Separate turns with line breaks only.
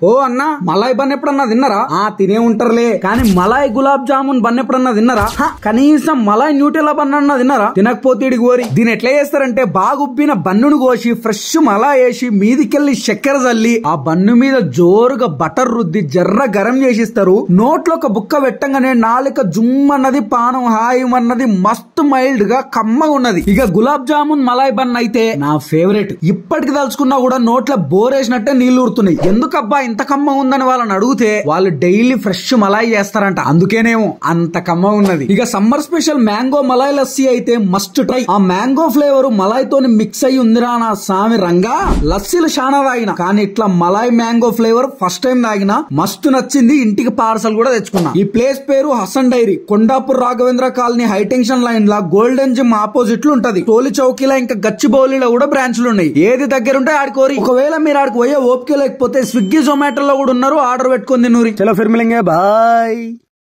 ఓ అన్న Malay bun ఎప్పుడన్నా తిన్నారా? తినే ఉంటారులే, కానీ మలాయ్ గులాబ్ జామున్ బన్ ఎప్పుడన్నా తిన్నారా? కనీసం మలాయ్ న్యూటెల్లా బన్ అన్నా తిన్నారా? తినకపోతే ఇడికి కోరి. దీని ఎట్లా చేస్తారంటే బాగుబ్బిన బన్నును కోసి ఫ్రెష్ మలాయ్ వేసి మీదికెళ్లి చక్కెర చల్లి ఆ బన్ను మీద జోరుగా బటర్ రుద్ది జర్ర గరం చేసిస్తారు. నోట్లో ఒక బుక్క పెట్టంగానే నాలుక జుమ్మన్నది, పానం హాయిమన్నది, మస్తు మైల్డ్ గా కమ్మగా ఉన్నది. ఇక గులాబ్ జామున్ మలాయ్ బన్ అయితే నా ఫేవరెట్. ఇప్పటికి తలుచుకున్నా కూడా నోట్ల బోరేసినట్టే నీళ్లు ఊరుతున్నాయి. ఎందుకబ్బా ఇంత కమ్మ ఉందని వాళ్ళని అడిగితే వాళ్ళు డైలీ ఫ్రెష్ మలాయ్ చేస్తారంట, అందుకేనేమో అంత కమ్మ ఉన్నది. ఇక summer special mango Malay lassi అయితే మస్ట్ ట్రై. ఆ మ్యాంగో ఫ్లేవర్ మలాయ్ తోని మిక్స్ అయ్యి ఉందిరా నా సామి రంగా. లస్సీలు శానా తాగిన, కానీ ఇట్లా Malay mango flavour first time తాగిన, మస్తు నచ్చింది. ఇంటికి పార్సల్ కూడా తెచ్చుకున్నా. ఈ ప్లేస్ పేరు Hasan dairy, Kondapur Raghavendra colony high tension line లా గోల్డెన్ జిమ్ ఆపోజిట్ లో ఉంటది. టోలి చౌకీలా ఇంకా గచ్చిబౌలిలో కూడా బ్రాంచ్లు ఉన్నాయి. ఏది దగ్గర ఉంటే ఆడికి కోరి. ఒకవేళ మీరు ఆడికి పోయే ఓపిక లేకపోతే స్విగ్గీ జొమాటోలో కూడా ఉన్నారు, ఆర్డర్ పెట్టుకుంది నూరి. చలో ఫిర్ మిలేంగే, బాయ్.